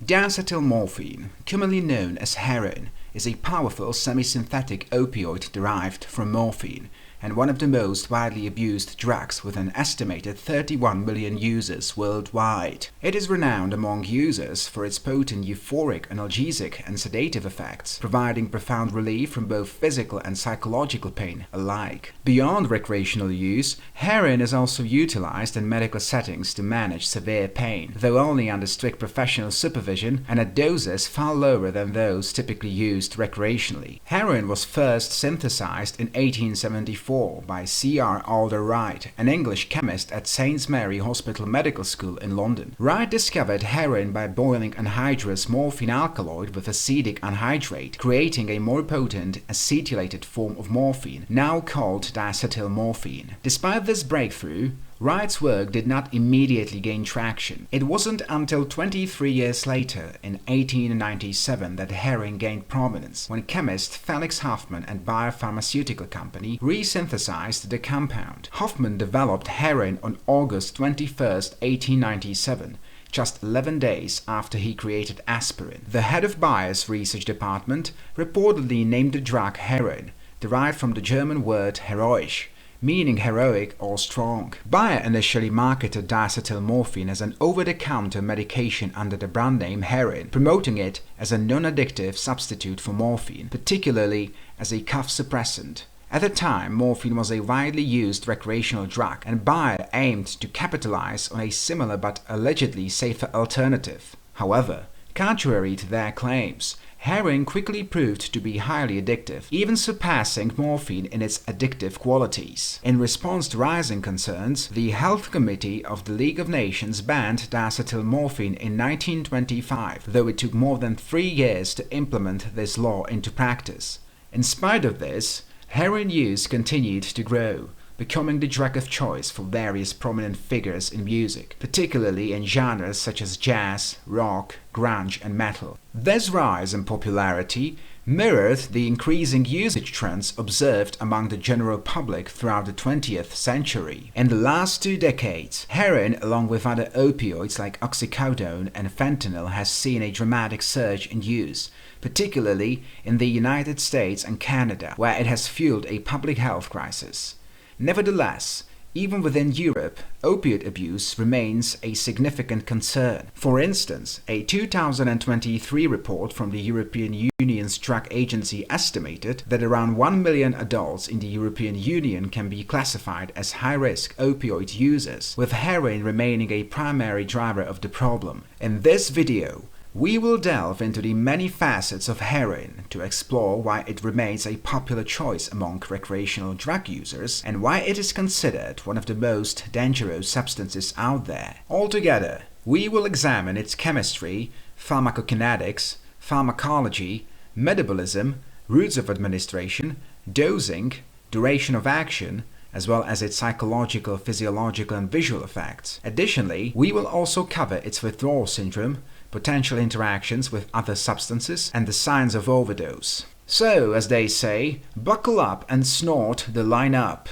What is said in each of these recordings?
Diacetylmorphine, commonly known as heroin, is a powerful semi-synthetic opioid derived from morphine and one of the most widely abused drugs with an estimated 31 million users worldwide. It is renowned among users for its potent euphoric, analgesic and sedative effects, providing profound relief from both physical and psychological pain alike. Beyond recreational use, heroin is also utilized in medical settings to manage severe pain, though only under strict professional supervision and at doses far lower than those typically used recreationally. Heroin was first synthesized in 1874 by C.R. Alder Wright, an English chemist at St. Mary Hospital Medical School in London. Wright discovered heroin by boiling anhydrous morphine alkaloid with acetic anhydrate, creating a more potent acetylated form of morphine, now called diacetylmorphine. Despite this breakthrough, Wright's work did not immediately gain traction. It wasn't until 23 years later, in 1897, that heroin gained prominence, when chemist Felix Hoffmann and biopharmaceutical company resynthesized the compound. Hoffmann developed heroin on August 21, 1897. Just 11 days after he created aspirin. The head of Bayer's research department reportedly named the drug heroin, derived from the German word heroisch, meaning heroic or strong. Bayer initially marketed diacetylmorphine as an over-the-counter medication under the brand name Heroin, promoting it as a non-addictive substitute for morphine, particularly as a cough suppressant. At the time, morphine was a widely used recreational drug, and Bayer aimed to capitalize on a similar but allegedly safer alternative. However, contrary to their claims, heroin quickly proved to be highly addictive, even surpassing morphine in its addictive qualities. In response to rising concerns, the Health Committee of the League of Nations banned diacetylmorphine in 1925, though it took more than 3 years to implement this law into practice. In spite of this, heroin use continued to grow, becoming the drug of choice for various prominent figures in music, particularly in genres such as jazz, rock, grunge, and metal. This rise in popularity mirrored the increasing usage trends observed among the general public throughout the 20th century. In the last 2 decades, heroin, along with other opioids like oxycodone and fentanyl, has seen a dramatic surge in use, particularly in the United States and Canada, where it has fueled a public health crisis. Nevertheless, even within Europe, opiate abuse remains a significant concern. For instance, a 2023 report from the European Union's Drug Agency estimated that around 1 million adults in the European Union can be classified as high-risk opioid users, with heroin remaining a primary driver of the problem. In this video, we will delve into the many facets of heroin to explore why it remains a popular choice among recreational drug users and why it is considered one of the most dangerous substances out there. Altogether, we will examine its chemistry, pharmacokinetics, pharmacology, metabolism, routes of administration, dosing, duration of action, as well as its psychological, physiological, and visual effects. Additionally, we will also cover its withdrawal syndrome, potential interactions with other substances, and the signs of overdose. So, as they say, buckle up and snort the line up.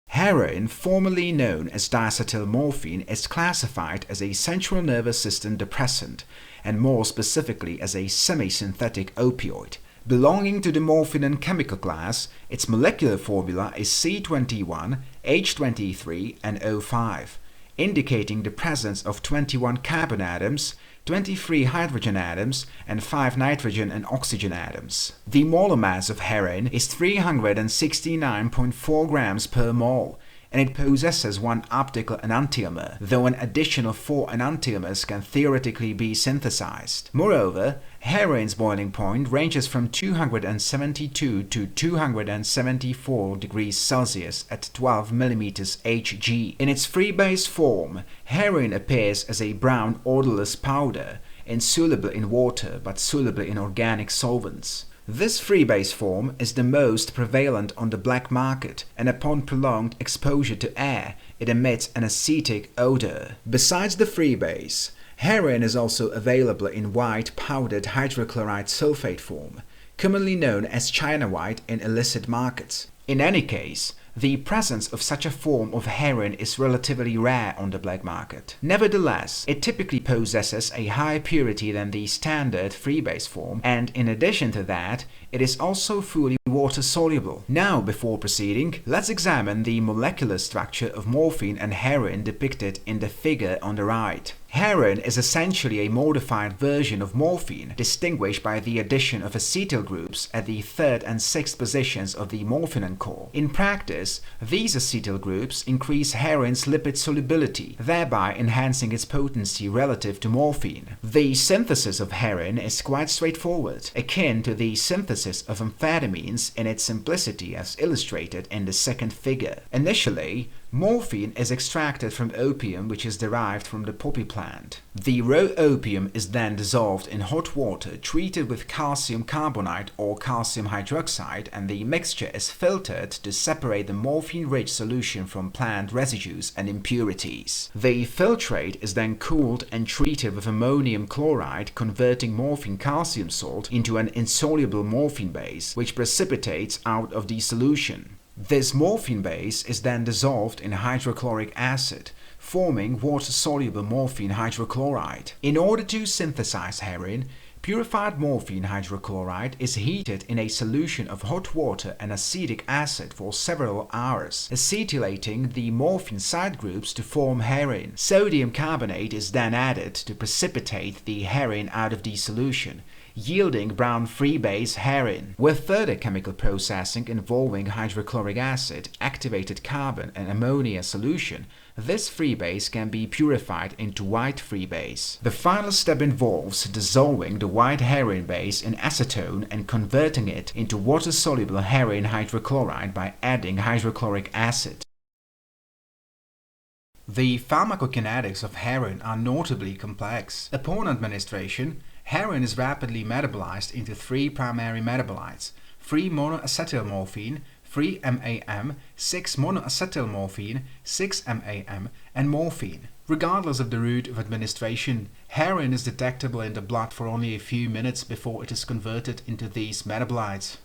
Heroin, formerly known as diacetylmorphine, is classified as a central nervous system depressant, and more specifically as a semi-synthetic opioid. Belonging to the morphine chemical class, its molecular formula is C21, H23, and O5. Indicating the presence of 21 carbon atoms, 23 hydrogen atoms, and 5 nitrogen and oxygen atoms. The molar mass of heroin is 369.4 grams per mole, and it possesses 1 optical enantiomer, though an additional 4 enantiomers can theoretically be synthesized. Moreover, heroin's boiling point ranges from 272 to 274 degrees Celsius at 12 mm Hg. In its free-base form, heroin appears as a brown odorless powder, insoluble in water but soluble in organic solvents. This freebase form is the most prevalent on the black market, and upon prolonged exposure to air, it emits an acetic odor. Besides the freebase, heroin is also available in white powdered hydrochloride sulfate form, commonly known as China white in illicit markets. In any case, The presence of such a form of heroin is relatively rare on the black market. Nevertheless, it typically possesses a higher purity than the standard freebase form, and in addition to that, it is also fully water-soluble. Now, before proceeding, let's examine the molecular structure of morphine and heroin depicted in the figure on the right. Heroin is essentially a modified version of morphine, distinguished by the addition of acetyl groups at the 3rd and 6th positions of the morphin core. In practice, these acetyl groups increase heroin's lipid solubility, thereby enhancing its potency relative to morphine. The synthesis of heroin is quite straightforward, akin to the synthesis of amphetamines in its simplicity as illustrated in the second figure. Initially, morphine is extracted from opium, which is derived from the poppy plant. The raw opium is then dissolved in hot water treated with calcium carbonate or calcium hydroxide, and the mixture is filtered to separate the morphine-rich solution from plant residues and impurities. The filtrate is then cooled and treated with ammonium chloride, converting morphine calcium salt into an insoluble morphine base, which precipitates out of the solution. This morphine base is then dissolved in hydrochloric acid, forming water-soluble morphine hydrochloride. In order to synthesize heroin, purified morphine hydrochloride is heated in a solution of hot water and acetic acid for several hours, acetylating the morphine side groups to form heroin. Sodium carbonate is then added to precipitate the heroin out of the solution, yielding brown freebase heroin. With further chemical processing involving hydrochloric acid, activated carbon and ammonia solution, this freebase can be purified into white freebase. The final step involves dissolving the white heroin base in acetone and converting it into water-soluble heroin hydrochloride by adding hydrochloric acid. The pharmacokinetics of heroin are notably complex. Upon administration, heroin is rapidly metabolized into 3 primary metabolites: 3-monoacetylmorphine, 3-MAM, 6-monoacetylmorphine, 6-MAM, and morphine. Regardless of the route of administration, heroin is detectable in the blood for only a few minutes before it is converted into these metabolites.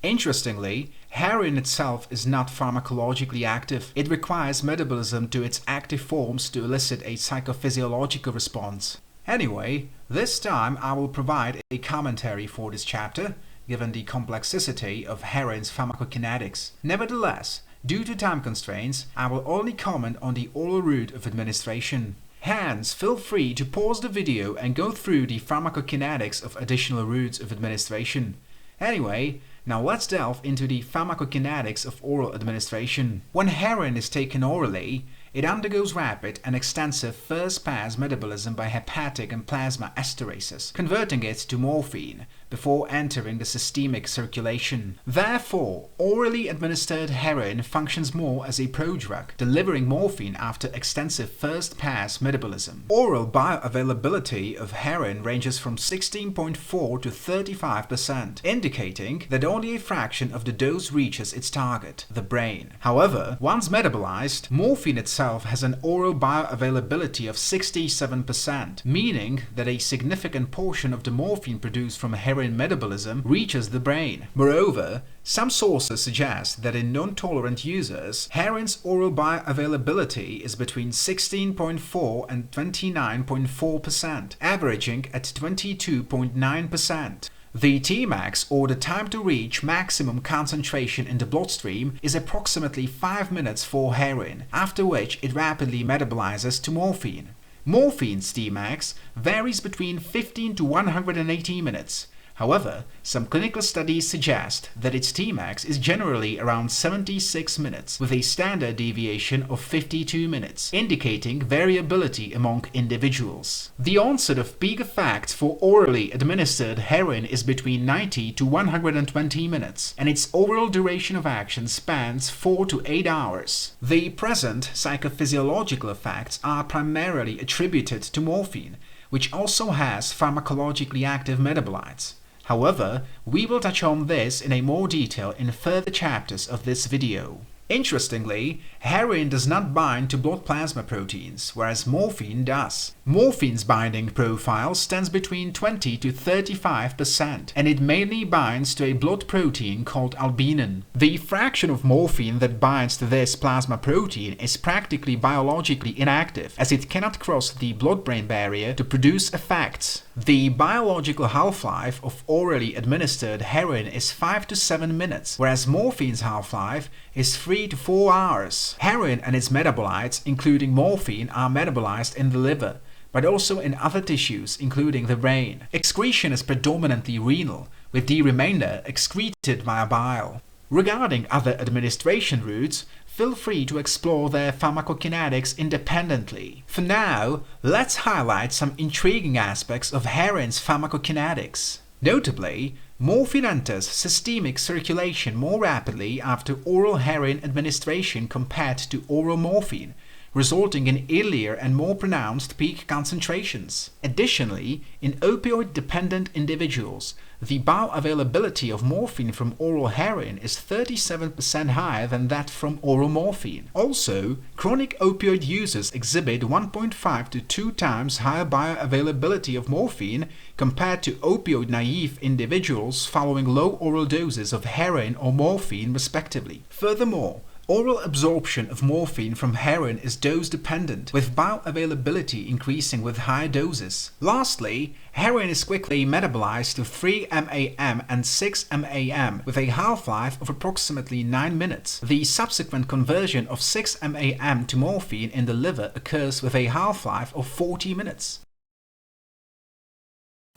Interestingly, heroin itself is not pharmacologically active. It requires metabolism to its active forms to elicit a psychophysiological response. Anyway, this time I will provide a commentary for this chapter, given the complexity of heroin's pharmacokinetics. Nevertheless, due to time constraints, I will only comment on the oral route of administration. Hence, feel free to pause the video and go through the pharmacokinetics of additional routes of administration. Anyway, now let's delve into the pharmacokinetics of oral administration. When heroin is taken orally, it undergoes rapid and extensive first-pass metabolism by hepatic and plasma esterases, converting it to morphine before entering the systemic circulation. Therefore, orally administered heroin functions more as a prodrug, delivering morphine after extensive first-pass metabolism. Oral bioavailability of heroin ranges from 16.4 to 35%, indicating that only a fraction of the dose reaches its target, the brain. However, once metabolized, morphine itself has an oral bioavailability of 67%, meaning that a significant portion of the morphine produced from heroin metabolism reaches the brain. Moreover, some sources suggest that in non-tolerant users, heroin's oral bioavailability is between 16.4 and 29.4%, averaging at 22.9%. The Tmax, or the time to reach maximum concentration in the bloodstream, is approximately 5 minutes for heroin, after which it rapidly metabolizes to morphine. Morphine's Tmax varies between 15 to 180 minutes. However, some clinical studies suggest that its Tmax is generally around 76 minutes, with a standard deviation of 52 minutes, indicating variability among individuals. The onset of peak effects for orally administered heroin is between 90 to 120 minutes, and its overall duration of action spans 4 to 8 hours. The present psychophysiological effects are primarily attributed to morphine, which also has pharmacologically active metabolites. However, we will touch on this in a more detail in further chapters of this video. Interestingly, heroin does not bind to blood plasma proteins, whereas morphine does. Morphine's binding profile stands between 20 to 35%, and it mainly binds to a blood protein called albumin. The fraction of morphine that binds to this plasma protein is practically biologically inactive, as it cannot cross the blood-brain barrier to produce effects. The biological half-life of orally administered heroin is 5 to 7 minutes, whereas morphine's half-life is 3 to 4 hours. Heroin and its metabolites, including morphine, are metabolized in the liver, but also in other tissues, including the brain. Excretion is predominantly renal, with the remainder excreted via bile. Regarding other administration routes, feel free to explore their pharmacokinetics independently. For now, let's highlight some intriguing aspects of heroin's pharmacokinetics. Notably, morphine enters systemic circulation more rapidly after oral heroin administration compared to oral morphine, resulting in earlier and more pronounced peak concentrations. Additionally, in opioid-dependent individuals, the bioavailability of morphine from oral heroin is 37% higher than that from oral morphine. Also, chronic opioid users exhibit 1.5 to 2 times higher bioavailability of morphine compared to opioid-naive individuals following low oral doses of heroin or morphine, respectively. Furthermore, oral absorption of morphine from heroin is dose-dependent, with bioavailability increasing with higher doses. Lastly, heroin is quickly metabolized to 3 mAm and 6 mAm with a half-life of approximately 9 minutes. The subsequent conversion of 6 mAm to morphine in the liver occurs with a half-life of 40 minutes.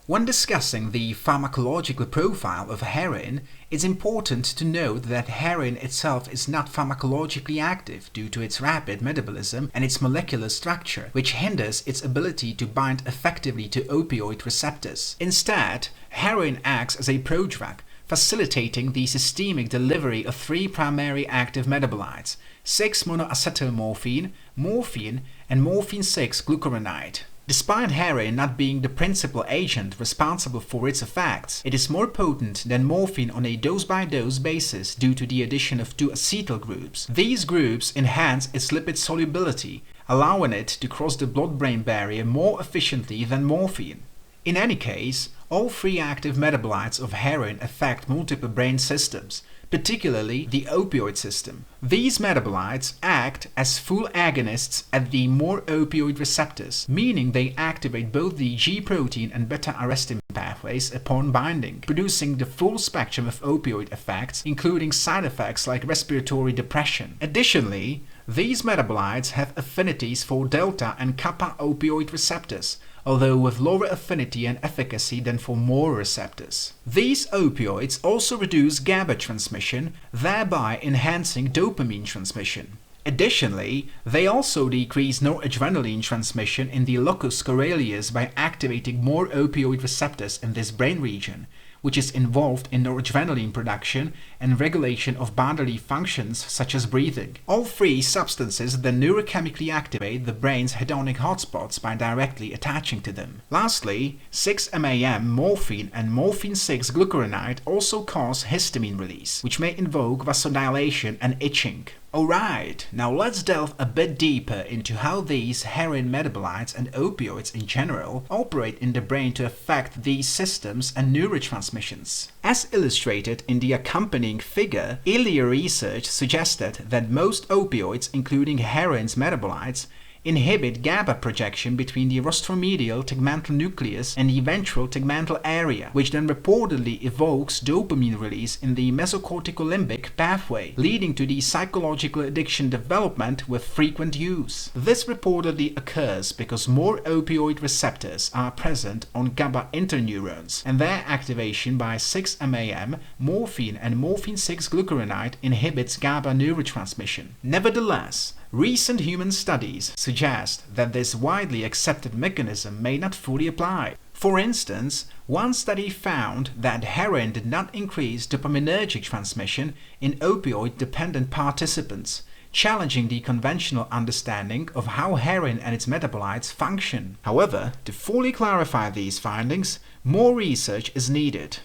When discussing the pharmacological profile of heroin, it's important to note that heroin itself is not pharmacologically active due to its rapid metabolism and its molecular structure, which hinders its ability to bind effectively to opioid receptors. Instead, heroin acts as a prodrug, facilitating the systemic delivery of 3 primary active metabolites: 6-monoacetylmorphine, morphine, and morphine-6-glucuronide. Despite heroin not being the principal agent responsible for its effects, it is more potent than morphine on a dose-by-dose basis due to the addition of 2 acetyl groups. These groups enhance its lipid solubility, allowing it to cross the blood-brain barrier more efficiently than morphine. In any case, all 3 active metabolites of heroin affect multiple brain systems, particularly the opioid system. These metabolites act as full agonists at the more opioid receptors, meaning they activate both the G protein and beta-arrestin pathways upon binding, producing the full spectrum of opioid effects, including side effects like respiratory depression. Additionally, these metabolites have affinities for delta and kappa opioid receptors, although with lower affinity and efficacy than for more receptors. These opioids also reduce GABA transmission, thereby enhancing dopamine transmission. Additionally, they also decrease noradrenaline transmission in the locus coeruleus by activating more opioid receptors in this brain region, which is involved in noradrenaline production and regulation of bodily functions such as breathing. All 3 substances then neurochemically activate the brain's hedonic hotspots by directly attaching to them. Lastly, 6-MAM, morphine, and morphine-6-glucuronide also cause histamine release, which may invoke vasodilation and itching. Alright, now let's delve a bit deeper into how these heroin metabolites and opioids in general operate in the brain to affect these systems and neurotransmissions. As illustrated in the accompanying figure, earlier research suggested that most opioids, including heroin's metabolites, inhibit GABA projection between the rostromedial tegmental nucleus and the ventral tegmental area, which then reportedly evokes dopamine release in the mesocorticolimbic pathway, leading to the psychological addiction development with frequent use. This reportedly occurs because more opioid receptors are present on GABA interneurons, and their activation by 6-MAM, morphine, and morphine-6-glucuronide inhibits GABA neurotransmission. Nevertheless, recent human studies suggest that this widely accepted mechanism may not fully apply. For instance, one study found that heroin did not increase dopaminergic transmission in opioid-dependent participants, challenging the conventional understanding of how heroin and its metabolites function. However, to fully clarify these findings, more research is needed.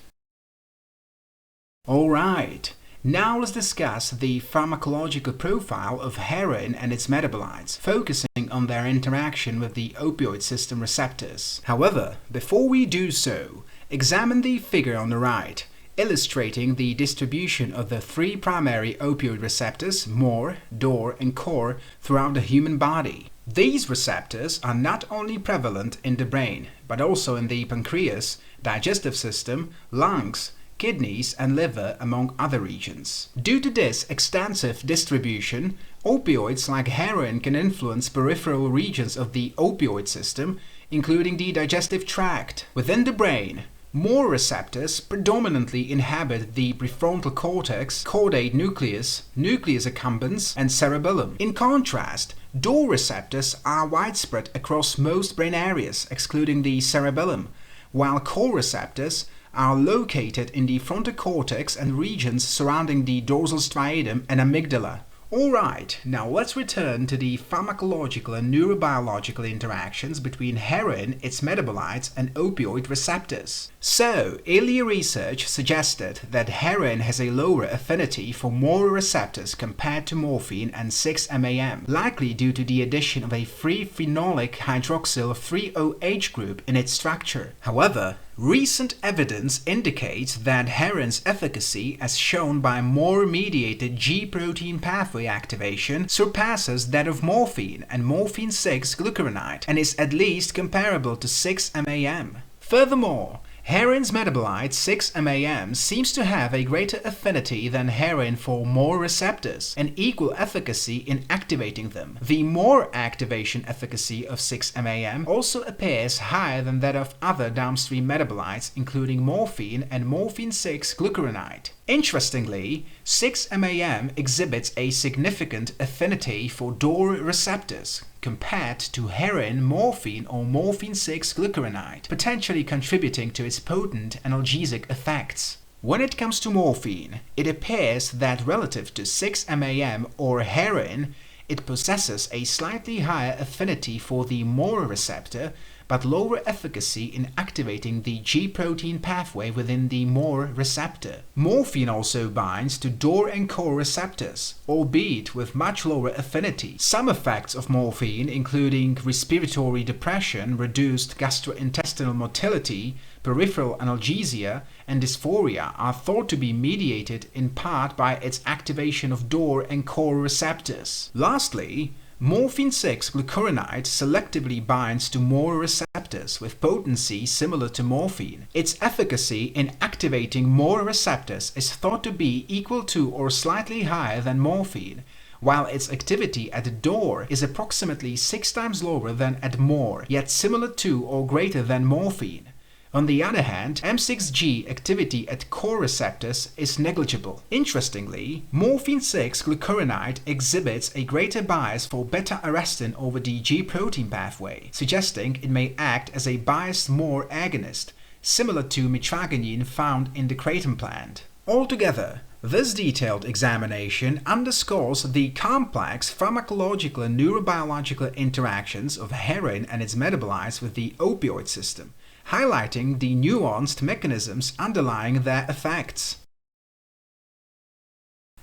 Alright. Now let's discuss the pharmacological profile of heroin and its metabolites, focusing on their interaction with the opioid system receptors. However, before we do so, examine the figure on the right, illustrating the distribution of the three primary opioid receptors, MOR, DOR, and COR, throughout the human body. These receptors are not only prevalent in the brain, but also in the pancreas, digestive system, lungs, kidneys, and liver, among other regions. Due to this extensive distribution, opioids like heroin can influence peripheral regions of the opioid system, including the digestive tract. Within the brain, MOR receptors predominantly inhabit the prefrontal cortex, caudate nucleus, nucleus accumbens, and cerebellum. In contrast, DOR receptors are widespread across most brain areas, excluding the cerebellum, while COR receptors are located in the frontal cortex and regions surrounding the dorsal striatum and amygdala. Alright, now let's return to the pharmacological and neurobiological interactions between heroin, its metabolites, and opioid receptors. So, earlier research suggested that heroin has a lower affinity for MOR receptors compared to morphine and 6-MAM, likely due to the addition of a free phenolic hydroxyl 3-OH group in its structure. However, recent evidence indicates that heroin's efficacy, as shown by MOR-mediated G-protein pathway activation, surpasses that of morphine and morphine 6-glucuronide and is at least comparable to 6-MAM. Furthermore, heroin's metabolite 6-MAM seems to have a greater affinity than heroin for MOR receptors and equal efficacy in activating them. The MOR activation efficacy of 6-MAM also appears higher than that of other downstream metabolites, including morphine and morphine 6-glucuronide. Interestingly, 6-MAM exhibits a significant affinity for DOR receptors compared to heroin, morphine, or morphine 6-glucuronide, potentially contributing to its potent analgesic effects. When it comes to morphine, it appears that relative to 6-MAM or heroin, it possesses a slightly higher affinity for the MOR receptor, but lower efficacy in activating the G-protein pathway within the MOR receptor. Morphine also binds to DOR and COR receptors, albeit with much lower affinity. Some effects of morphine, including respiratory depression, reduced gastrointestinal motility, peripheral analgesia, and dysphoria, are thought to be mediated in part by its activation of DOR and COR receptors. Lastly, morphine 6-glucuronide selectively binds to MOR receptors with potency similar to morphine. Its efficacy in activating MOR receptors is thought to be equal to or slightly higher than morphine, while its activity at DOR is approximately 6 times lower than at MOR, yet similar to or greater than morphine. On the other hand, M6G activity at COR receptors is negligible. Interestingly, morphine 6-glucuronide exhibits a greater bias for beta-arrestin over the G-protein pathway, suggesting it may act as a biased MOR agonist, similar to mitragynine found in the kratom plant. Altogether, this detailed examination underscores the complex pharmacological and neurobiological interactions of heroin and its metabolites with the opioid system, highlighting the nuanced mechanisms underlying their effects.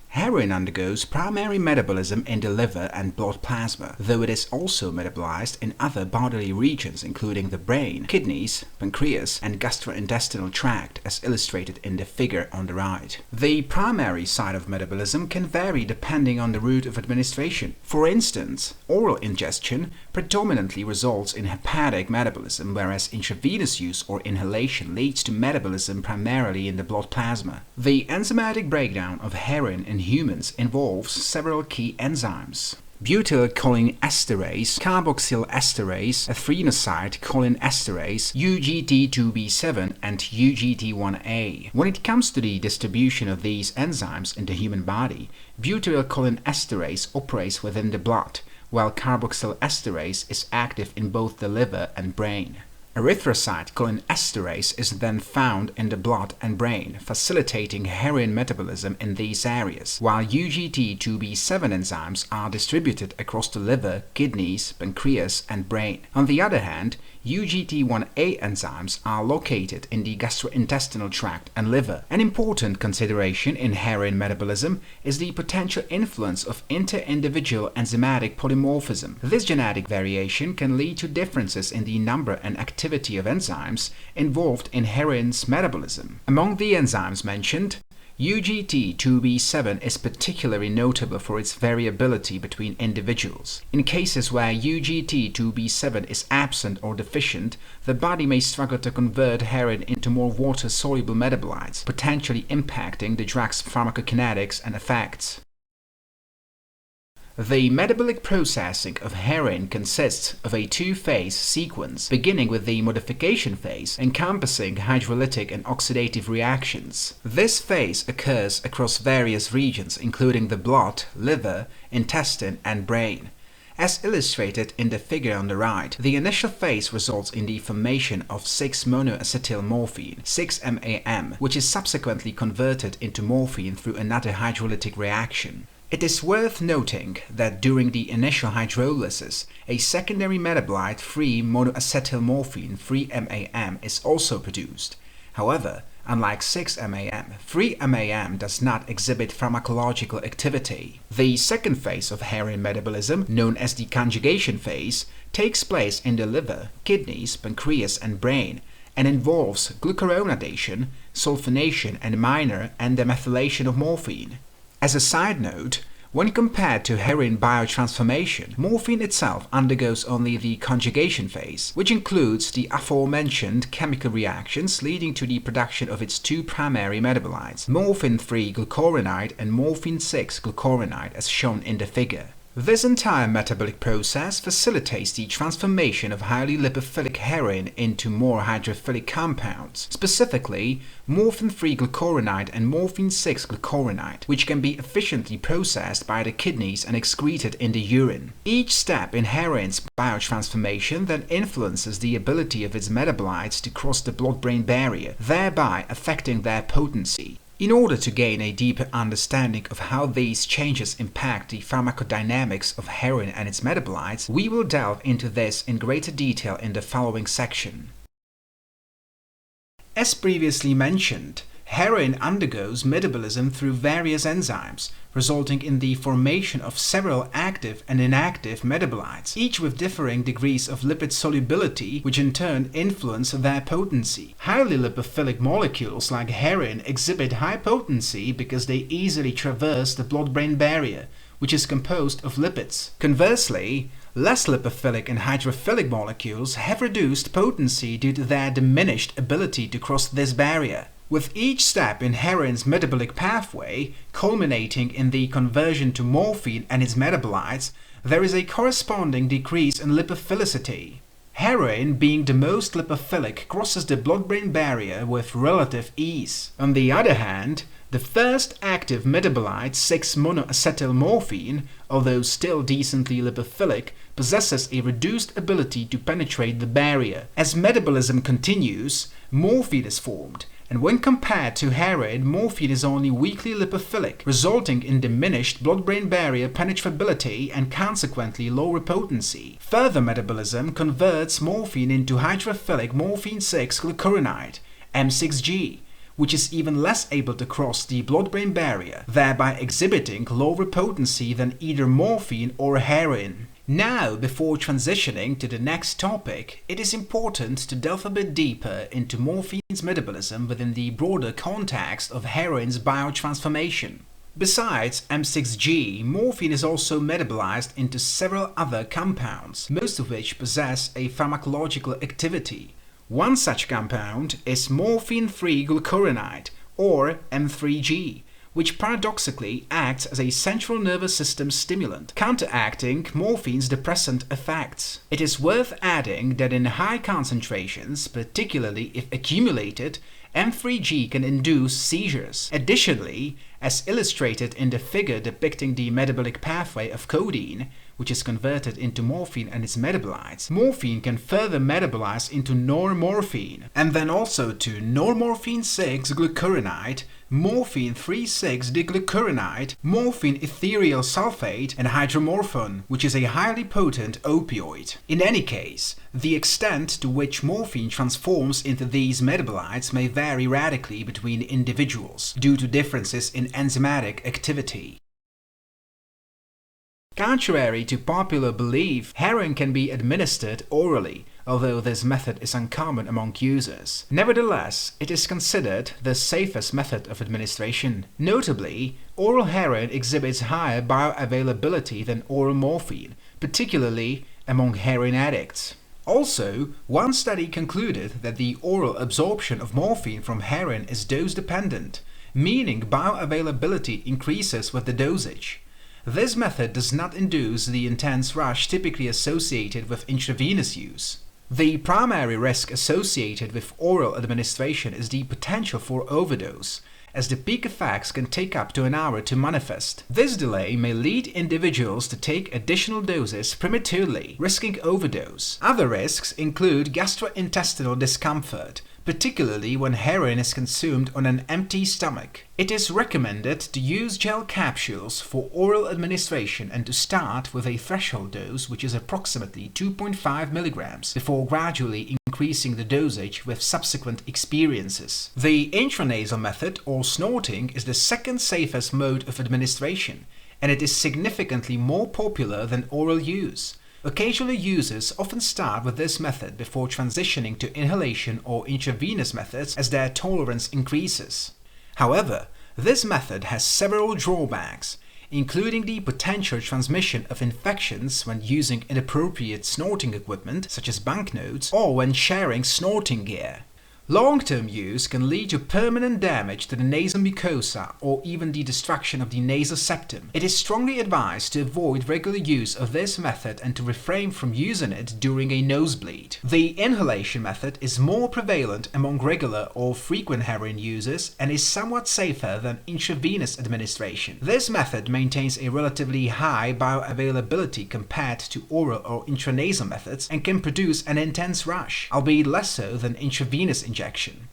Heroin undergoes primary metabolism in the liver and blood plasma, though it is also metabolized in other bodily regions including the brain, kidneys, pancreas, and gastrointestinal tract, as illustrated in the figure on the right. The primary site of metabolism can vary depending on the route of administration. For instance, oral ingestion predominantly results in hepatic metabolism, whereas intravenous use or inhalation leads to metabolism primarily in the blood plasma. The enzymatic breakdown of heroin in humans involves several key enzymes: butyrylcholinesterase, carboxylesterase, aphrodisite cholinesterase, UGT2B7, and UGT1A. When it comes to the distribution of these enzymes in the human body, butyrylcholinesterase operates within the blood, while carboxylesterase is active in both the liver and brain. Erythrocyte cholinesterase is then found in the blood and brain, facilitating heroin metabolism in these areas, while UGT2B7 enzymes are distributed across the liver, kidneys, pancreas, and brain. On the other hand, UGT1A enzymes are located in the gastrointestinal tract and liver. An important consideration in heroin metabolism is the potential influence of inter-individual enzymatic polymorphism. This genetic variation can lead to differences in the number and activity of enzymes involved in heroin's metabolism. Among the enzymes mentioned, UGT2B7 is particularly notable for its variability between individuals. In cases where UGT2B7 is absent or deficient, the body may struggle to convert heroin into more water-soluble metabolites, potentially impacting the drug's pharmacokinetics and effects. The metabolic processing of heroin consists of a two-phase sequence, beginning with the modification phase, encompassing hydrolytic and oxidative reactions. This phase occurs across various regions, including the blood, liver, intestine, and brain. As illustrated in the figure on the right, the initial phase results in the formation of 6-monoacetylmorphine, 6-MAM, which is subsequently converted into morphine through another hydrolytic reaction. It is worth noting that during the initial hydrolysis, a secondary metabolite, 3-monoacetylmorphine, 3-MAM, is also produced. However, unlike 6-MAM, 3-MAM does not exhibit pharmacological activity. The second phase of heroin metabolism, known as the conjugation phase, takes place in the liver, kidneys, pancreas, and brain, and involves glucuronidation, sulfonation, and minor endemethylation of morphine. As a side note, when compared to heroin biotransformation, morphine itself undergoes only the conjugation phase, which includes the aforementioned chemical reactions leading to the production of its two primary metabolites, morphine-3-glucuronide and morphine-6-glucuronide, as shown in the figure. This entire metabolic process facilitates the transformation of highly lipophilic heroin into more hydrophilic compounds, specifically morphine-3-glucuronide and morphine-6-glucuronide, which can be efficiently processed by the kidneys and excreted in the urine. Each step in heroin's biotransformation then influences the ability of its metabolites to cross the blood-brain barrier, thereby affecting their potency. In order to gain a deeper understanding of how these changes impact the pharmacodynamics of heroin and its metabolites, we will delve into this in greater detail in the following section. As previously mentioned, heroin undergoes metabolism through various enzymes, resulting in the formation of several active and inactive metabolites, each with differing degrees of lipid solubility, which in turn influence their potency. Highly lipophilic molecules like heroin exhibit high potency because they easily traverse the blood-brain barrier, which is composed of lipids. Conversely, less lipophilic and hydrophilic molecules have reduced potency due to their diminished ability to cross this barrier. With each step in heroin's metabolic pathway, culminating in the conversion to morphine and its metabolites, there is a corresponding decrease in lipophilicity. Heroin, being the most lipophilic, crosses the blood-brain barrier with relative ease. On the other hand, the first active metabolite, 6-monoacetylmorphine, although still decently lipophilic, possesses a reduced ability to penetrate the barrier. As metabolism continues, morphine is formed, and when compared to heroin, morphine is only weakly lipophilic, resulting in diminished blood-brain barrier penetrability and consequently lower potency. Further metabolism converts morphine into hydrophilic morphine-6-glucuronide, M6G, which is even less able to cross the blood-brain barrier, thereby exhibiting lower potency than either morphine or heroin. Now, before transitioning to the next topic, it is important to delve a bit deeper into morphine's metabolism within the broader context of heroin's biotransformation. Besides M6G, morphine is also metabolized into several other compounds, most of which possess a pharmacological activity. One such compound is morphine-3-glucuronide, or M3G, which paradoxically acts as a central nervous system stimulant, counteracting morphine's depressant effects. It is worth adding that in high concentrations, particularly if accumulated, M3G can induce seizures. Additionally, as illustrated in the figure depicting the metabolic pathway of codeine, which is converted into morphine and its metabolites, morphine can further metabolize into normorphine, and then also to normorphine 6-glucuronide, morphine 3,6-diglucuronide, morphine ethereal sulfate, and hydromorphone, which is a highly potent opioid. In any case, the extent to which morphine transforms into these metabolites may vary radically between individuals due to differences in enzymatic activity. Contrary to popular belief, heroin can be administered orally, although this method is uncommon among users. Nevertheless, it is considered the safest method of administration. Notably, oral heroin exhibits higher bioavailability than oral morphine, particularly among heroin addicts. Also, one study concluded that the oral absorption of morphine from heroin is dose-dependent, meaning bioavailability increases with the dosage. This method does not induce the intense rush typically associated with intravenous use. The primary risk associated with oral administration is the potential for overdose, as the peak effects can take up to an hour to manifest. This delay may lead individuals to take additional doses prematurely, risking overdose. Other risks include gastrointestinal discomfort, particularly when heroin is consumed on an empty stomach. It is recommended to use gel capsules for oral administration and to start with a threshold dose which is approximately 2.5 mg before gradually increasing the dosage with subsequent experiences. The intranasal method, or snorting, is the second safest mode of administration, and it is significantly more popular than oral use. Occasional users often start with this method before transitioning to inhalation or intravenous methods as their tolerance increases. However, this method has several drawbacks, including the potential transmission of infections when using inappropriate snorting equipment such as banknotes or when sharing snorting gear. Long-term use can lead to permanent damage to the nasal mucosa or even the destruction of the nasal septum. It is strongly advised to avoid regular use of this method and to refrain from using it during a nosebleed. The inhalation method is more prevalent among regular or frequent heroin users and is somewhat safer than intravenous administration. This method maintains a relatively high bioavailability compared to oral or intranasal methods and can produce an intense rush, albeit less so than intravenous injection.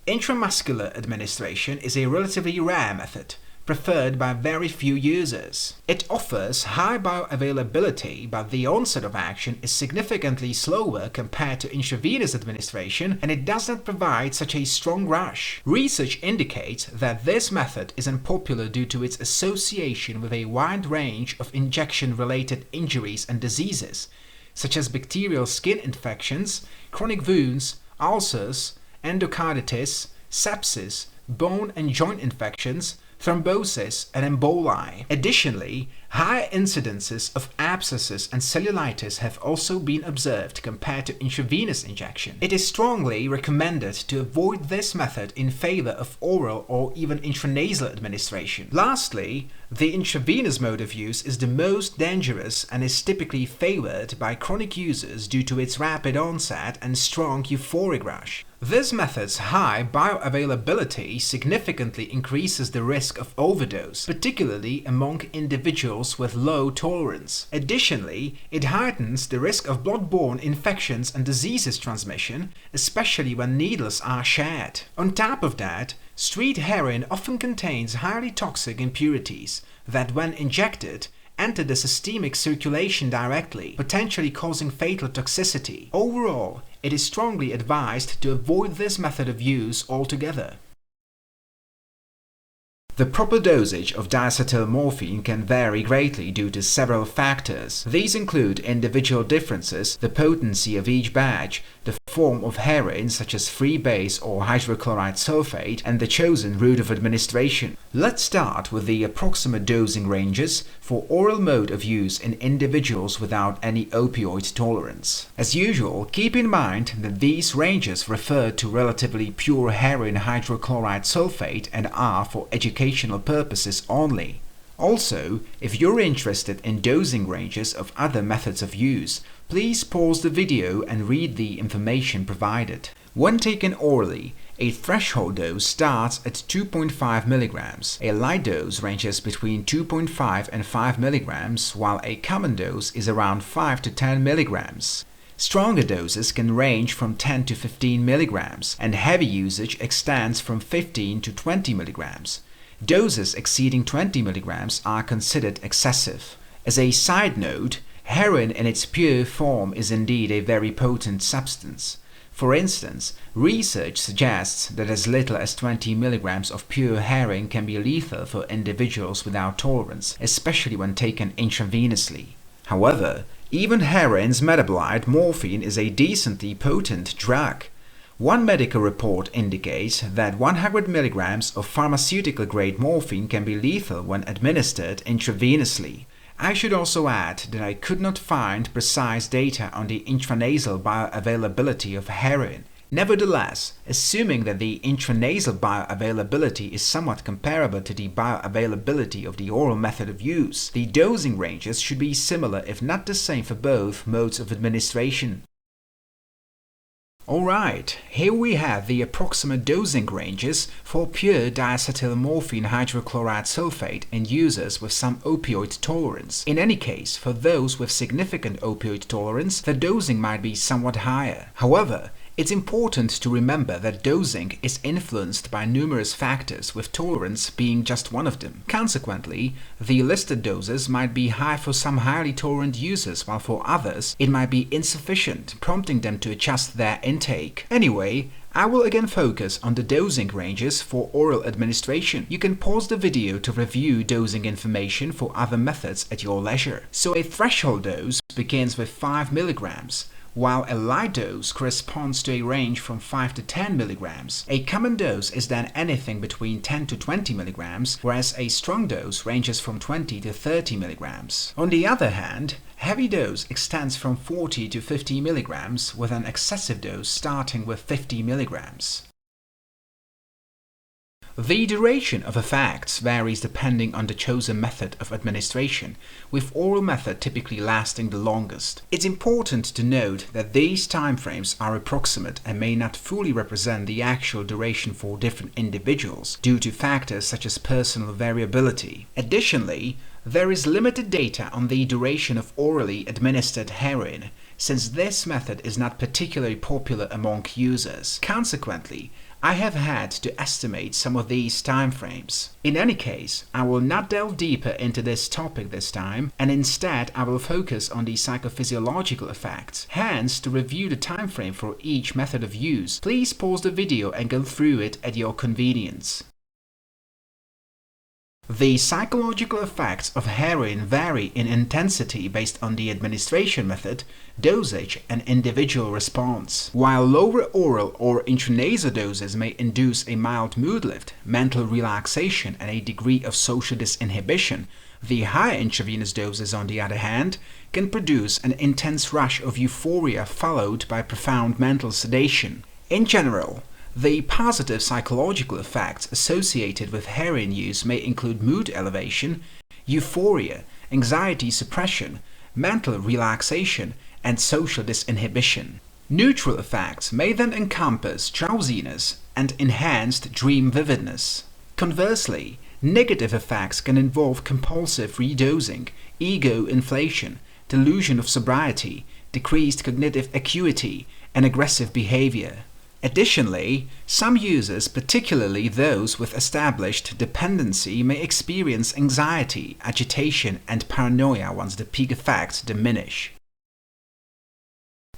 Intramuscular administration is a relatively rare method, preferred by very few users. It offers high bioavailability, but the onset of action is significantly slower compared to intravenous administration, and it does not provide such a strong rush. Research indicates that this method is unpopular due to its association with a wide range of injection-related injuries and diseases, such as bacterial skin infections, chronic wounds, ulcers, endocarditis, sepsis, bone and joint infections, thrombosis, and emboli. Additionally, higher incidences of abscesses and cellulitis have also been observed compared to intravenous injection. It is strongly recommended to avoid this method in favor of oral or even intranasal administration. Lastly, the intravenous mode of use is the most dangerous and is typically favored by chronic users due to its rapid onset and strong euphoric rush. This method's high bioavailability significantly increases the risk of overdose, particularly among individuals with low tolerance. Additionally, it heightens the risk of blood-borne infections and diseases transmission, especially when needles are shared. On top of that, street heroin often contains highly toxic impurities that, when injected, enter the systemic circulation directly, potentially causing fatal toxicity. Overall, it is strongly advised to avoid this method of use altogether. The proper dosage of diacetylmorphine can vary greatly due to several factors. These include individual differences, the potency of each batch, the form of heroin such as free base or hydrochloride sulfate, and the chosen route of administration. Let's start with the approximate dosing ranges for oral mode of use in individuals without any opioid tolerance. As usual, keep in mind that these ranges refer to relatively pure heroin hydrochloride sulfate and are for educational purposes only. Also, if you're interested in dosing ranges of other methods of use, please pause the video and read the information provided. When taken orally, A threshold dose starts at 2.5 mg. A light dose ranges between 2.5 and 5 mg, while a common dose is around 5 to 10 mg. Stronger doses can range from 10 to 15 mg, and heavy usage extends from 15 to 20 mg. Doses exceeding 20 mg are considered excessive. As a side note, heroin in its pure form is indeed a very potent substance. For instance, research suggests that as little as 20 mg of pure heroin can be lethal for individuals without tolerance, especially when taken intravenously. However, even heroin's metabolite morphine is a decently potent drug. One medical report indicates that 100 mg of pharmaceutical-grade morphine can be lethal when administered intravenously. I should also add that I could not find precise data on the intranasal bioavailability of heroin. Nevertheless, assuming that the intranasal bioavailability is somewhat comparable to the bioavailability of the oral method of use, the dosing ranges should be similar if not the same for both modes of administration. Alright, here we have the approximate dosing ranges for pure diacetylmorphine hydrochloride sulfate in users with some opioid tolerance. In any case, for those with significant opioid tolerance, the dosing might be somewhat higher. However, it's important to remember that dosing is influenced by numerous factors, with tolerance being just one of them. Consequently, the listed doses might be high for some highly tolerant users, while for others it might be insufficient, prompting them to adjust their intake. Anyway, I will again focus on the dosing ranges for oral administration. You can pause the video to review dosing information for other methods at your leisure. So a threshold dose begins with 5 mg. While a light dose corresponds to a range from 5 to 10 mg. A common dose is then anything between 10 to 20 mg, whereas a strong dose ranges from 20 to 30 mg. On the other hand, heavy dose extends from 40 to 50 mg, with an excessive dose starting with 50 mg. The duration of effects varies depending on the chosen method of administration, with oral method typically lasting the longest. It's important to note that these timeframes are approximate and may not fully represent the actual duration for different individuals due to factors such as personal variability. Additionally, there is limited data on the duration of orally administered heroin, since this method is not particularly popular among users. Consequently, I have had to estimate some of these timeframes. In any case, I will not delve deeper into this topic this time, and instead I will focus on the psychophysiological effects. Hence, to review the timeframe for each method of use, please pause the video and go through it at your convenience. The psychological effects of heroin vary in intensity based on the administration method, dosage, and individual response. While lower oral or intranasal doses may induce a mild mood lift, mental relaxation, and a degree of social disinhibition, the higher intravenous doses, on the other hand, can produce an intense rush of euphoria followed by profound mental sedation. In general, the positive psychological effects associated with heroin use may include mood elevation, euphoria, anxiety suppression, mental relaxation, and social disinhibition. Neutral effects may then encompass drowsiness and enhanced dream vividness. Conversely, negative effects can involve compulsive redosing, ego inflation, delusion of sobriety, decreased cognitive acuity, and aggressive behavior. Additionally, some users, particularly those with established dependency, may experience anxiety, agitation, and paranoia once the peak effects diminish.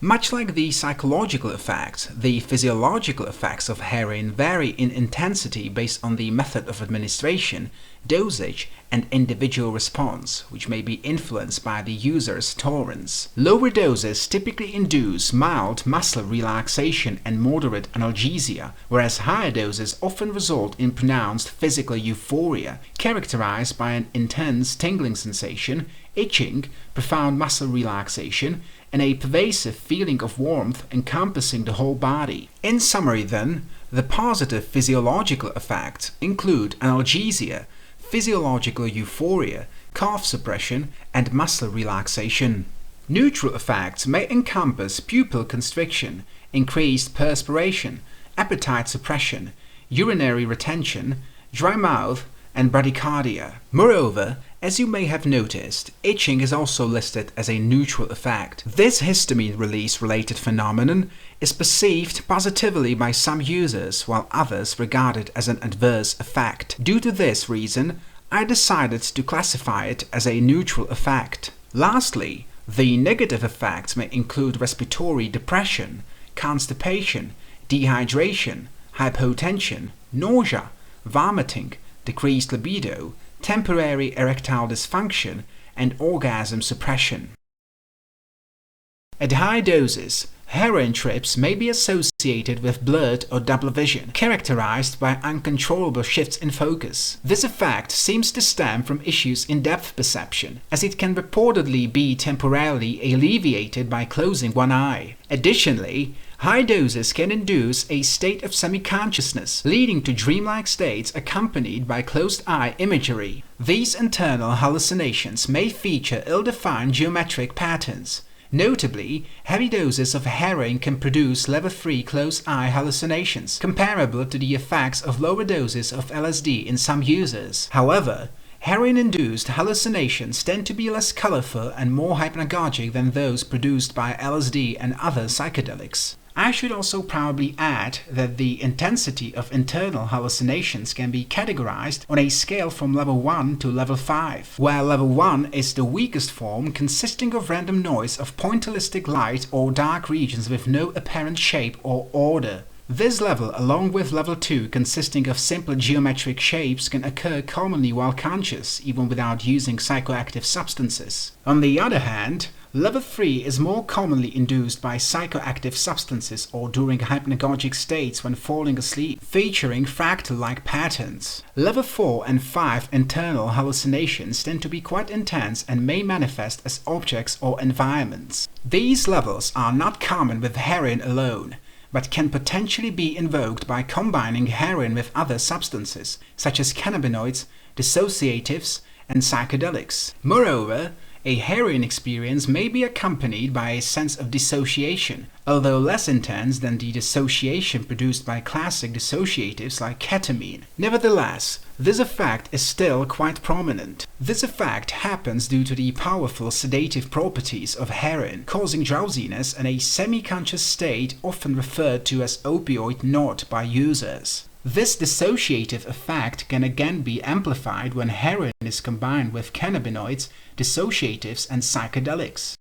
Much like the psychological effects, the physiological effects of heroin vary in intensity based on the method of administration, dosage, and individual response, which may be influenced by the user's tolerance. Lower doses typically induce mild muscle relaxation and moderate analgesia, whereas higher doses often result in pronounced physical euphoria, characterized by an intense tingling sensation, itching, profound muscle relaxation, and a pervasive feeling of warmth encompassing the whole body. In summary then, the positive physiological effects include analgesia, physiological euphoria, cough suppression, and muscle relaxation. Neutral effects may encompass pupil constriction, increased perspiration, appetite suppression, urinary retention, dry mouth, and bradycardia. Moreover, as you may have noticed, itching is also listed as a neutral effect. This histamine release-related phenomenon is perceived positively by some users, while others regard it as an adverse effect. Due to this reason, I decided to classify it as a neutral effect. Lastly, the negative effects may include respiratory depression, constipation, dehydration, hypotension, nausea, vomiting, decreased libido, temporary erectile dysfunction, and orgasm suppression. At high doses, heroin trips may be associated with blurred or double vision, characterized by uncontrollable shifts in focus. This effect seems to stem from issues in depth perception, as it can reportedly be temporarily alleviated by closing one eye. Additionally, high doses can induce a state of semi-consciousness, leading to dreamlike states accompanied by closed-eye imagery. These internal hallucinations may feature ill-defined geometric patterns. Notably, heavy doses of heroin can produce level 3 closed-eye hallucinations, comparable to the effects of lower doses of LSD in some users. However, heroin-induced hallucinations tend to be less colorful and more hypnagogic than those produced by LSD and other psychedelics. I should also probably add that the intensity of internal hallucinations can be categorized on a scale from level 1 to level 5, where level 1 is the weakest form, consisting of random noise of pointillistic light or dark regions with no apparent shape or order. This level, along with level 2, consisting of simpler geometric shapes, can occur commonly while conscious, even without using psychoactive substances. On the other hand, level 3 is more commonly induced by psychoactive substances or during hypnagogic states when falling asleep, featuring fractal-like patterns. Level 4 and 5 internal hallucinations tend to be quite intense and may manifest as objects or environments. These levels are not common with heroin alone, but can potentially be invoked by combining heroin with other substances, such as cannabinoids, dissociatives, and psychedelics. Moreover, a heroin experience may be accompanied by a sense of dissociation, although less intense than the dissociation produced by classic dissociatives like ketamine. Nevertheless, this effect is still quite prominent. This effect happens due to the powerful sedative properties of heroin, causing drowsiness and a semi-conscious state often referred to as opioid nod by users. This dissociative effect can again be amplified when heroin is combined with cannabinoids, dissociatives, and psychedelics.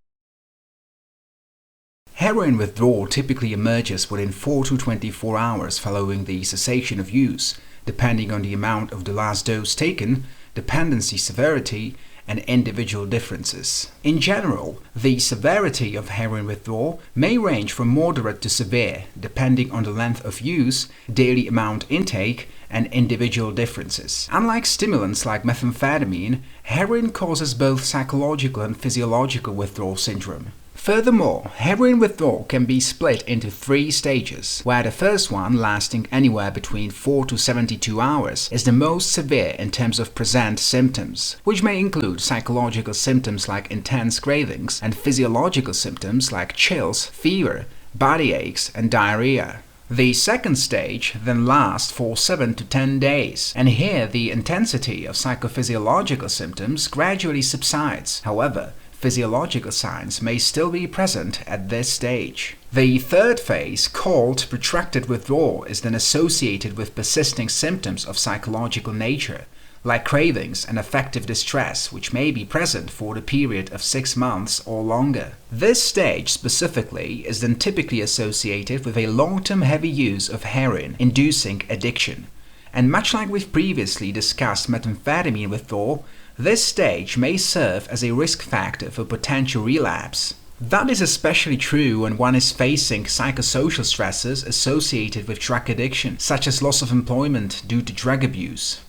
Heroin withdrawal typically emerges within 4 to 24 hours following the cessation of use, depending on the amount of the last dose taken, dependency severity, and individual differences. In general, the severity of heroin withdrawal may range from moderate to severe, depending on the length of use, daily amount intake, and individual differences. Unlike stimulants like methamphetamine, heroin causes both psychological and physiological withdrawal syndrome. Furthermore, heroin withdrawal can be split into 3 stages, where the first one, lasting anywhere between 4 to 72 hours, is the most severe in terms of present symptoms, which may include psychological symptoms like intense cravings and physiological symptoms like chills, fever, body aches, and diarrhea. The second stage then lasts for 7 to 10 days, and here the intensity of psychophysiological symptoms gradually subsides. However, physiological signs may still be present at this stage. The third phase, called protracted withdrawal, is then associated with persisting symptoms of psychological nature, like cravings and affective distress, which may be present for the period of 6 months or longer. This stage specifically is then typically associated with a long-term heavy use of heroin, inducing addiction. And much like we've previously discussed methamphetamine withdrawal, this stage may serve as a risk factor for potential relapse. That is especially true when one is facing psychosocial stresses associated with drug addiction, such as loss of employment due to drug abuse.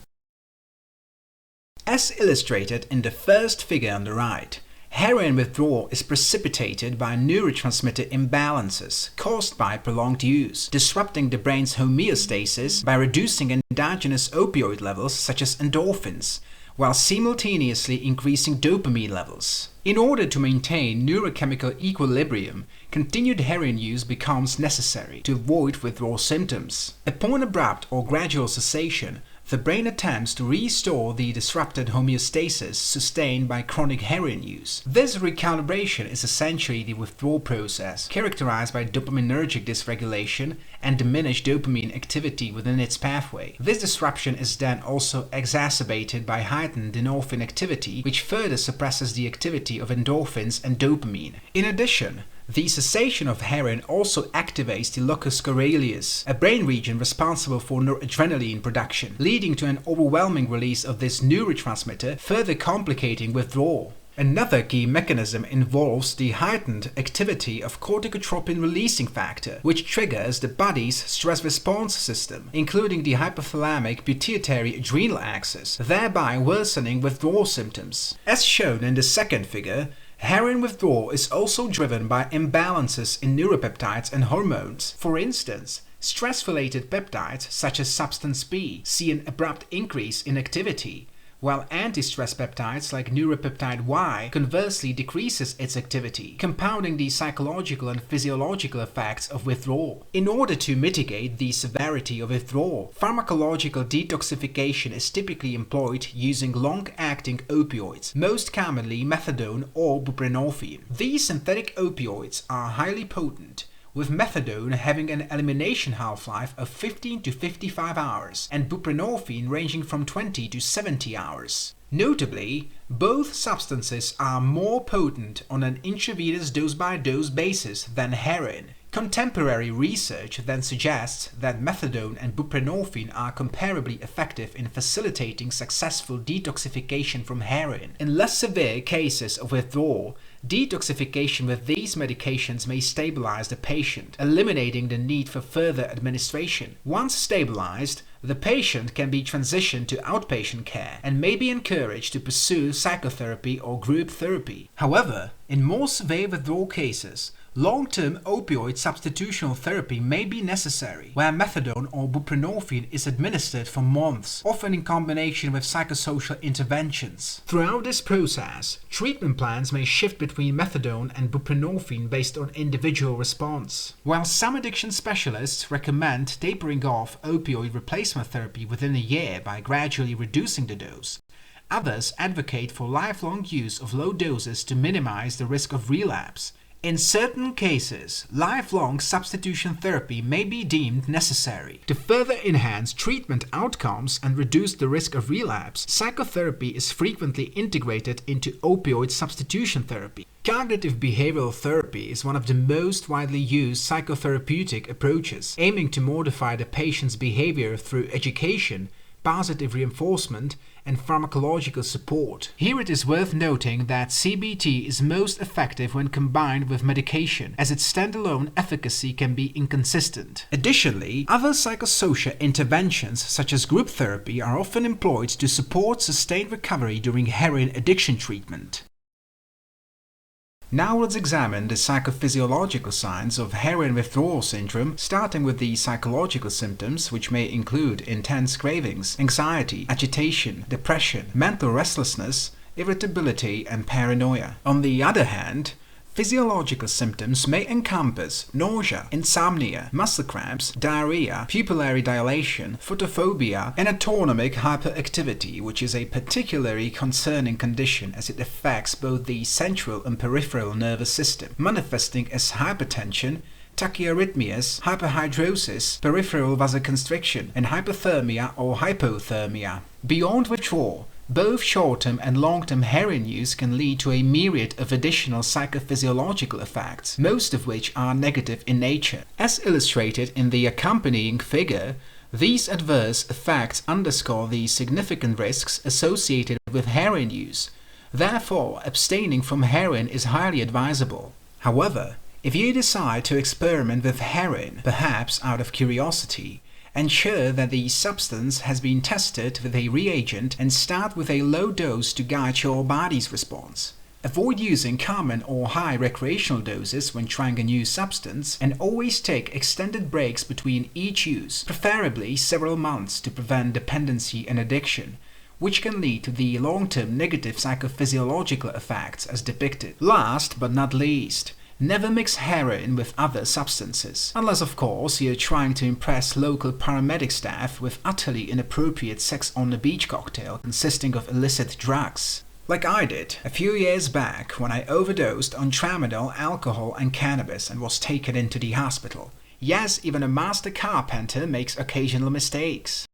As illustrated in the first figure on the right, heroin withdrawal is precipitated by neurotransmitter imbalances caused by prolonged use, disrupting the brain's homeostasis by reducing endogenous opioid levels such as endorphins, while simultaneously increasing dopamine levels. In order to maintain neurochemical equilibrium, continued heroin use becomes necessary to avoid withdrawal symptoms. Upon abrupt or gradual cessation, the brain attempts to restore the disrupted homeostasis sustained by chronic heroin use. This recalibration is essentially the withdrawal process, characterized by dopaminergic dysregulation and diminished dopamine activity within its pathway. This disruption is then also exacerbated by heightened endorphin activity, which further suppresses the activity of endorphins and dopamine. In addition, the cessation of heroin also activates the locus coeruleus, a brain region responsible for noradrenaline production, leading to an overwhelming release of this neurotransmitter, further complicating withdrawal. Another key mechanism involves the heightened activity of corticotropin-releasing factor, which triggers the body's stress response system, including the hypothalamic pituitary adrenal axis, thereby worsening withdrawal symptoms. As shown in the second figure, heroin withdrawal is also driven by imbalances in neuropeptides and hormones. For instance, stress-related peptides such as substance P see an abrupt increase in activity, while anti-stress peptides like neuropeptide Y conversely decreases its activity, compounding the psychological and physiological effects of withdrawal. In order to mitigate the severity of withdrawal, pharmacological detoxification is typically employed using long-acting opioids, most commonly methadone or buprenorphine. These synthetic opioids are highly potent, with methadone having an elimination half-life of 15 to 55 hours and buprenorphine ranging from 20 to 70 hours. Notably, both substances are more potent on an intravenous dose-by-dose basis than heroin. Contemporary research then suggests that methadone and buprenorphine are comparably effective in facilitating successful detoxification from heroin. In less severe cases of withdrawal, detoxification with these medications may stabilize the patient, eliminating the need for further administration. Once stabilized, the patient can be transitioned to outpatient care and may be encouraged to pursue psychotherapy or group therapy. However, in more severe withdrawal cases, long-term opioid substitutional therapy may be necessary, where methadone or buprenorphine is administered for months, often in combination with psychosocial interventions. Throughout this process, treatment plans may shift between methadone and buprenorphine based on individual response. While some addiction specialists recommend tapering off opioid replacement therapy within a year by gradually reducing the dose, others advocate for lifelong use of low doses to minimize the risk of relapse. In certain cases, lifelong substitution therapy may be deemed necessary. To further enhance treatment outcomes and reduce the risk of relapse, psychotherapy is frequently integrated into opioid substitution therapy. Cognitive behavioral therapy is one of the most widely used psychotherapeutic approaches, aiming to modify the patient's behavior through education, positive reinforcement, and pharmacological support. Here it is worth noting that CBT is most effective when combined with medication, as its standalone efficacy can be inconsistent. Additionally, other psychosocial interventions such as group therapy are often employed to support sustained recovery during heroin addiction treatment. Now let's examine the psychophysiological signs of heroin withdrawal syndrome, starting with the psychological symptoms, which may include intense cravings, anxiety, agitation, depression, mental restlessness, irritability, and paranoia. On the other hand, physiological symptoms may encompass nausea, insomnia, muscle cramps, diarrhea, pupillary dilation, photophobia, and autonomic hyperactivity, which is a particularly concerning condition as it affects both the central and peripheral nervous system, manifesting as hypertension, tachyarrhythmias, hyperhidrosis, peripheral vasoconstriction, and hypothermia or hypothermia. Beyond withdrawal, both short-term and long-term heroin use can lead to a myriad of additional psychophysiological effects, most of which are negative in nature. As illustrated in the accompanying figure, these adverse effects underscore the significant risks associated with heroin use. Therefore, abstaining from heroin is highly advisable. However, if you decide to experiment with heroin, perhaps out of curiosity, ensure that the substance has been tested with a reagent and start with a low dose to guide your body's response. Avoid using common or high recreational doses when trying a new substance, and always take extended breaks between each use, preferably several months, to prevent dependency and addiction. which can lead to the long-term negative psychophysiological effects as depicted. Last but not least, never mix heroin with other substances, unless of course you're trying to impress local paramedic staff with utterly inappropriate sex-on-the-beach cocktail consisting of illicit drugs. Like I did a few years back when I overdosed on tramadol, alcohol and cannabis and was taken into the hospital. Yes, even a master carpenter makes occasional mistakes.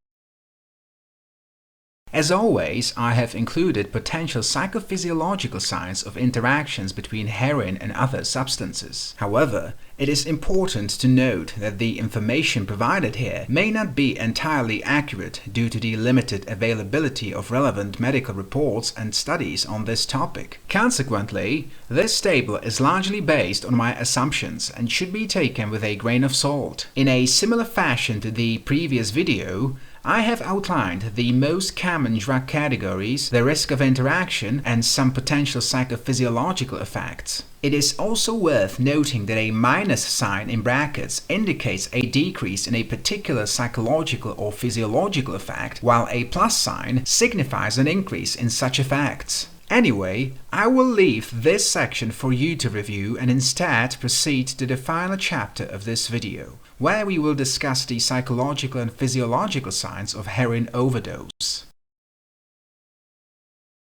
As always, I have included potential psychophysiological signs of interactions between heroin and other substances. However, it is important to note that the information provided here may not be entirely accurate due to the limited availability of relevant medical reports and studies on this topic. Consequently, this table is largely based on my assumptions and should be taken with a grain of salt. In a similar fashion to the previous video, I have outlined the most common drug categories, the risk of interaction, and some potential psychophysiological effects. It is also worth noting that a minus sign in brackets indicates a decrease in a particular psychological or physiological effect, while a plus sign signifies an increase in such effects. Anyway, I will leave this section for you to review and instead proceed to the final chapter of this video, where we will discuss the psychological and physiological signs of heroin overdose.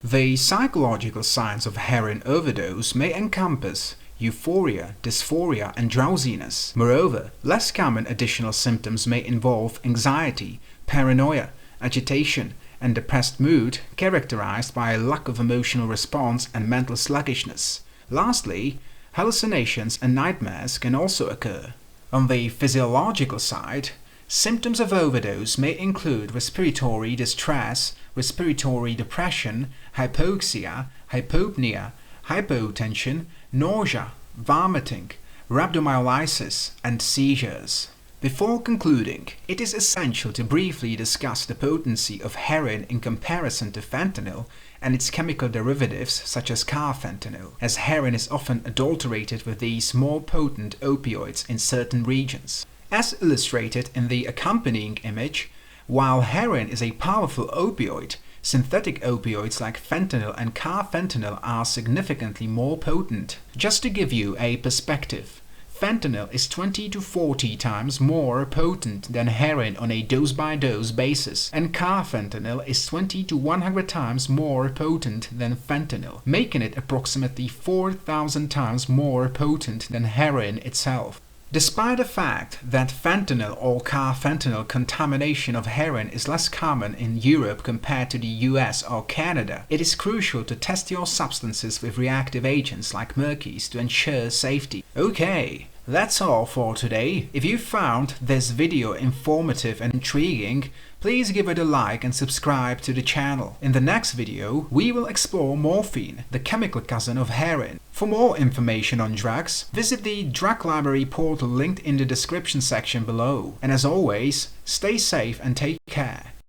The psychological signs of heroin overdose may encompass euphoria, dysphoria, and drowsiness. Moreover, less common additional symptoms may involve anxiety, paranoia, agitation, and depressed mood characterized by a lack of emotional response and mental sluggishness. Lastly, hallucinations and nightmares can also occur. On the physiological side, symptoms of overdose may include respiratory distress, respiratory depression, hypoxia, hypopnea, hypotension, nausea, vomiting, rhabdomyolysis, and seizures. Before concluding, it is essential to briefly discuss the potency of heroin in comparison to fentanyl and its chemical derivatives such as carfentanil, as heroin is often adulterated with these more potent opioids in certain regions. As illustrated in the accompanying image, while heroin is a powerful opioid, synthetic opioids like fentanyl and carfentanil are significantly more potent. Just to give you a perspective, fentanyl is 20 to 40 times more potent than heroin on a dose-by-dose basis, and carfentanil is 20 to 100 times more potent than fentanyl, making it approximately 4,000 times more potent than heroin itself. Despite the fact that fentanyl or carfentanil contamination of heroin is less common in Europe compared to the US or Canada, it is crucial to test your substances with reactive agents like mercuries to ensure safety. Okay, that's all for today. If you found this video informative and intriguing, please give it a like and subscribe to the channel. In the next video, we will explore morphine, the chemical cousin of heroin. For more information on drugs, visit the drug library portal linked in the description section below. And as always, stay safe and take care.